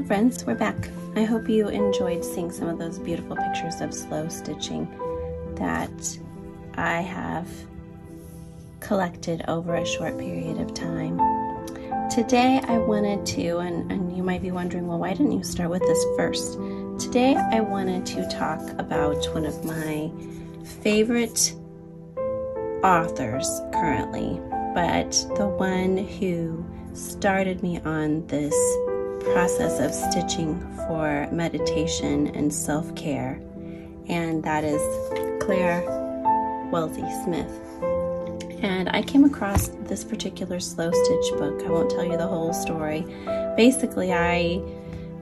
Hello friends, we're back. I hope you enjoyed seeing some of those beautiful pictures of slow stitching that I have collected over a short period of time. Today I wanted to, and you might be wondering, well, why didn't you start with this first? Today I wanted to talk about one of my favorite authors currently, but the one who started me on this process of stitching for meditation and self-care, and that is Claire Wellesley-Smith. And I came across this particular slow stitch book. I won't tell you the whole story. Basically, I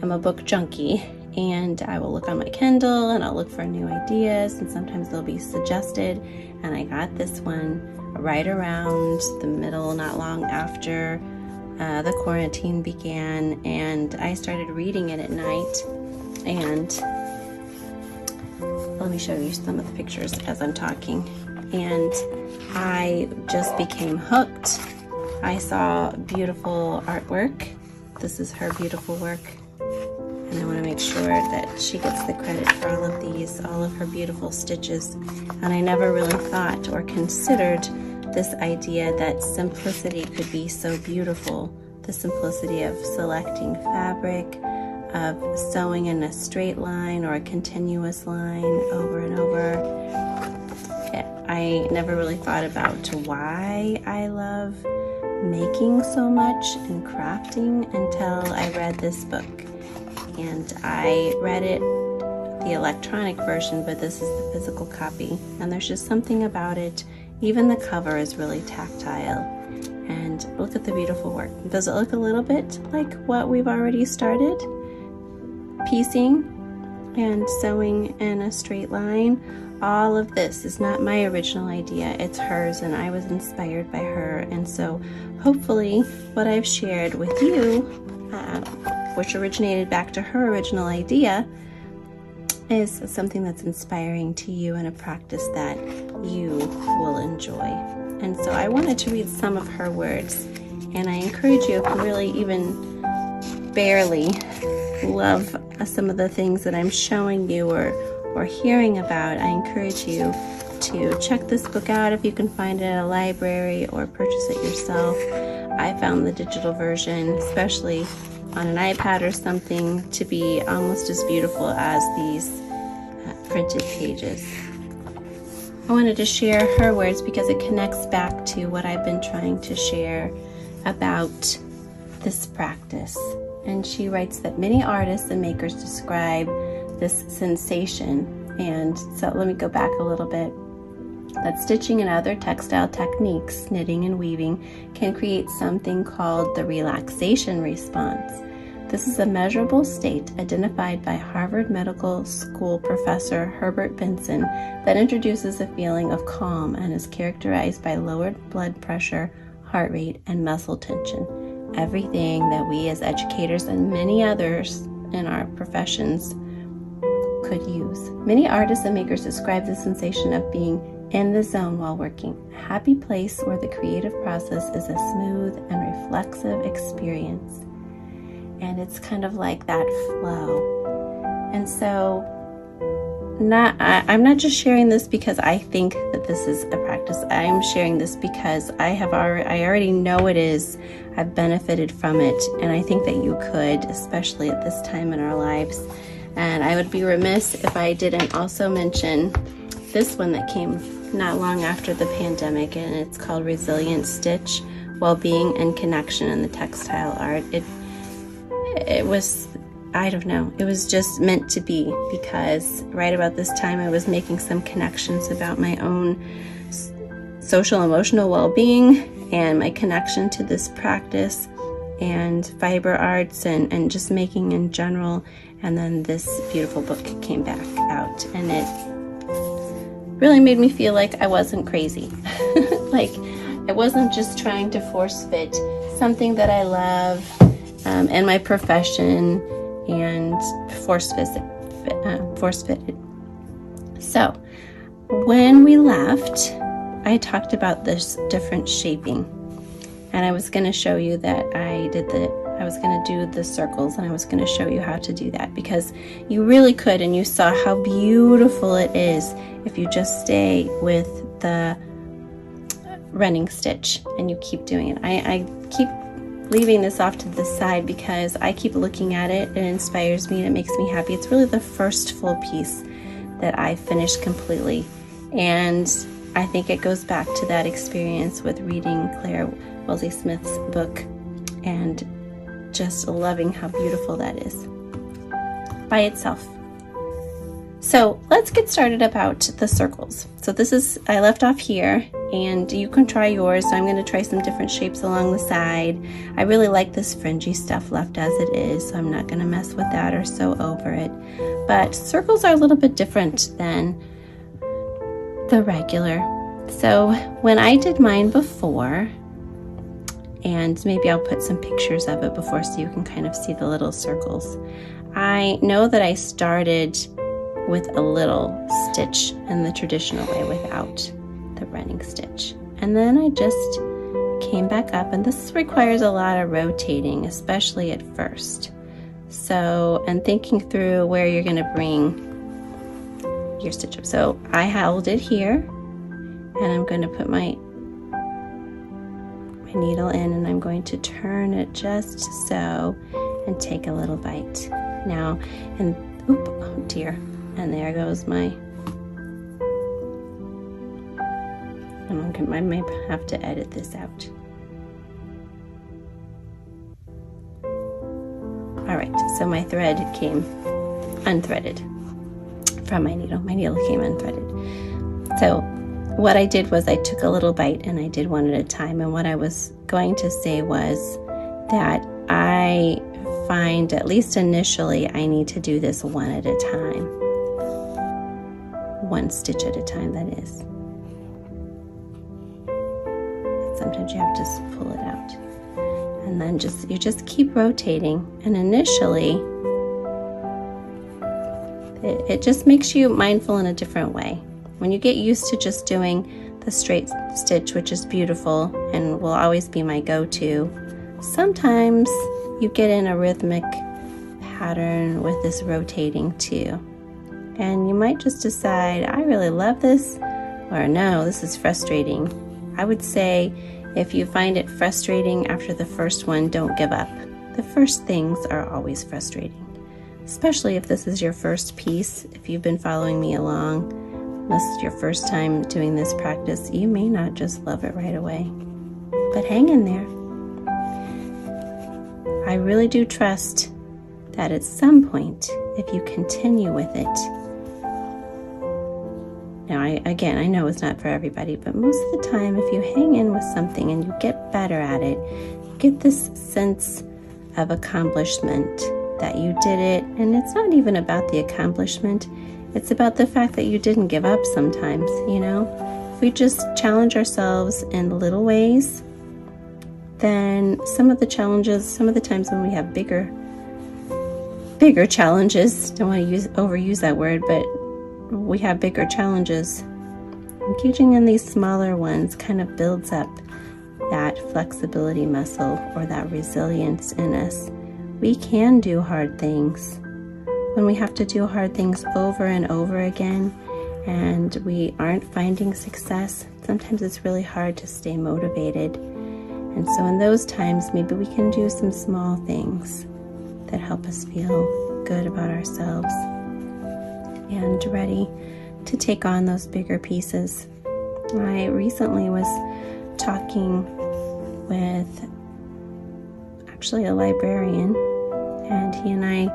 am a book junkie, and I will look on my Kindle and I'll look for new ideas, and sometimes they'll be suggested. And I got this one right around the middle, not long after the quarantine began, and I started reading it at night. And let me show you some of the pictures as I'm talking. And I just became hooked. I saw beautiful artwork. This is her beautiful work, and I want to make sure that she gets the credit for all of these, all of her beautiful stitches. And I never really thought or considered this idea that simplicity could be so beautiful. The simplicity of selecting fabric, of sewing in a straight line or a continuous line over and over. I never really thought about why I love making so much and crafting until I read this book. And I read it, the electronic version, but this is the physical copy. And there's just something about it. Even the cover is really tactile. And look at the beautiful work. Does it look a little bit like what we've already started? Piecing and sewing in a straight line. All of this is not my original idea, it's hers, and I was inspired by her. And so hopefully what I've shared with you, which originated back to her original idea, is something that's inspiring to you and a practice that you will enjoy. And so I wanted to read some of her words, and I encourage you, if you really even barely love some of the things that I'm showing you or hearing about, I encourage you to check this book out if you can find it at a library or purchase it yourself. I found the digital version, especially on an iPad or something, to be almost as beautiful as these printed pages. I wanted to share her words because it connects back to what I've been trying to share about this practice. And she writes that many artists and makers describe this sensation. And so let me go back a little bit. That stitching and other textile techniques, knitting and weaving, can create something called the relaxation response. This is a measurable state identified by Harvard Medical School professor Herbert Benson that introduces a feeling of calm and is characterized by lowered blood pressure, heart rate, and muscle tension. Everything that we as educators and many others in our professions could use. Many artists and makers describe the sensation of being in the zone while working, a happy place where the creative process is a smooth and reflexive experience. And it's kind of like that flow. And so I'm not just sharing this because I think that this is a practice. I'm sharing this because I already know it is. I've benefited from it, and I think that you could, especially at this time in our lives. And I would be remiss if I didn't also mention this one that came not long after the pandemic, and it's called Resilient Stitch, Wellbeing and Connection in the Textile Art. It was, I don't know, it was just meant to be, because right about this time I was making some connections about my own social emotional well-being and my connection to this practice and fiber arts and just making in general. And then this beautiful book came back out, and it really made me feel like I wasn't crazy. Like I wasn't just trying to force fit something that I love in my profession and force fit it. So when we left, I talked about this different shaping, and I was going to show you that I did the I was going to do the circles, and I was going to show you how to do that, because you really could, and you saw how beautiful it is if you just stay with the running stitch and you keep doing it. I keep leaving this off to the side because I keep looking at it. It inspires me and it makes me happy. It's really the first full piece that I finished completely, and I think it goes back to that experience with reading Claire Wellesley-Smith's book and just loving how beautiful that is by itself. So let's get started about the circles. So this is, I left off here, and you can try yours. So I'm going to try some different shapes along the side. I really like this fringy stuff left as it is, so I'm not going to mess with that or sew over it. But circles are a little bit different than the regular. So when I did mine before, and maybe I'll put some pictures of it before so you can kind of see the little circles. I know that I started with a little stitch in the traditional way without the running stitch. And then I just came back up, and this requires a lot of rotating, especially at first. So, and thinking through where you're going to bring your stitch up. So I held it here, and I'm going to put my needle in, and I'm going to turn it just so and take a little bite. Now, and oop, oh dear, and there goes my, I may have to edit this out. Alright, so my thread came unthreaded from my needle. My needle came unthreaded. So what I did was I took a little bite and I did one at a time. And what I was going to say was that I find, at least initially, I need to do this one at a time. One stitch at a time, that is. Sometimes you have to just pull it out. And then you just keep rotating. And initially, it just makes you mindful in a different way. When you get used to just doing the straight stitch, which is beautiful and will always be my go-to, sometimes you get in a rhythmic pattern with this rotating too. And you might just decide, I really love this, or no, this is frustrating. I would say if you find it frustrating after the first one, don't give up. The first things are always frustrating, especially if this is your first piece. If you've been following me along, this is your first time doing this practice, you may not just love it right away, but hang in there. I really do trust that at some point, if you continue with it, now I know it's not for everybody, but most of the time, if you hang in with something and you get better at it, you get this sense of accomplishment that you did it. And it's not even about the accomplishment. It's about the fact that you didn't give up sometimes, you know? If we just challenge ourselves in little ways, then some of the times when we have bigger challenges, don't want to overuse that word, but we have bigger challenges, engaging in these smaller ones kind of builds up that flexibility muscle or that resilience in us. We can do hard things. When we have to do hard things over and over again and we aren't finding success, sometimes it's really hard to stay motivated. And so in those times, maybe we can do some small things that help us feel good about ourselves and ready to take on those bigger pieces. I recently was talking with actually a librarian, and he and I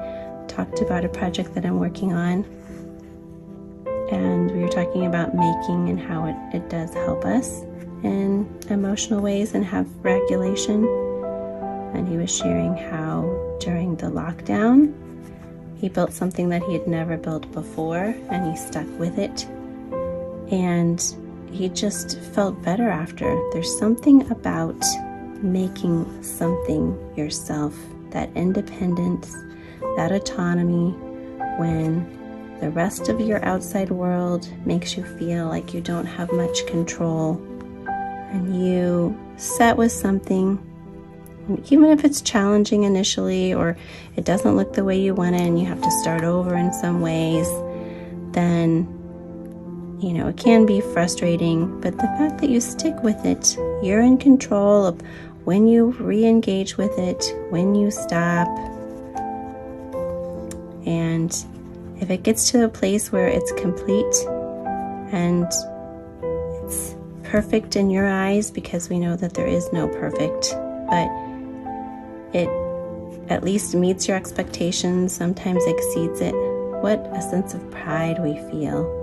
talked about a project that I'm working on, and we were talking about making and how it does help us in emotional ways and have regulation. And he was sharing how during the lockdown he built something that he had never built before, and he stuck with it, and he just felt better after. There's something about making something yourself, that independence, that autonomy, when the rest of your outside world makes you feel like you don't have much control, and you set with something Even if it's challenging initially, or it doesn't look the way you want it and you have to start over in some ways, then it can be frustrating. But the fact that you stick with it, you're in control of when you re-engage with it, when you stop. And if it gets to a place where it's complete and it's perfect in your eyes, because we know that there is no perfect, but it at least meets your expectations, sometimes exceeds it, what a sense of pride we feel.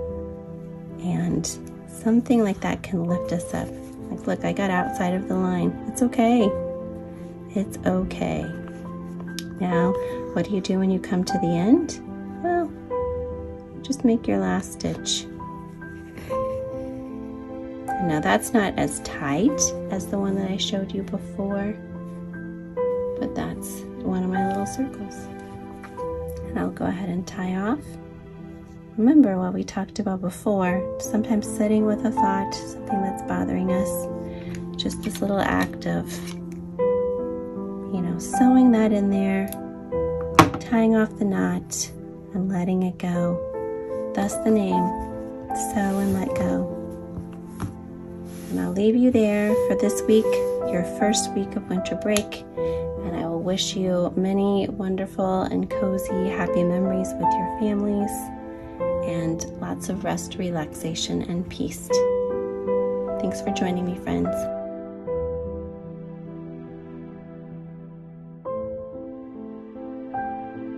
And something like that can lift us up. Like, look, I got outside of the line. It's okay. It's okay. Now, what do you do when you come to the end? Well, just make your last stitch. And now that's not as tight as the one that I showed you before, but that's one of my little circles. And I'll go ahead and tie off. Remember what we talked about before, sometimes sitting with a thought, something that's bothering us, just this little act of, sewing that in there, tying off the knot, and letting it go. Thus the name, Sew and Let Go. And I'll leave you there for this week, your first week of winter break, and I will wish you many wonderful and cozy, happy memories with your families, and lots of rest, relaxation, and peace. Thanks for joining me, friends.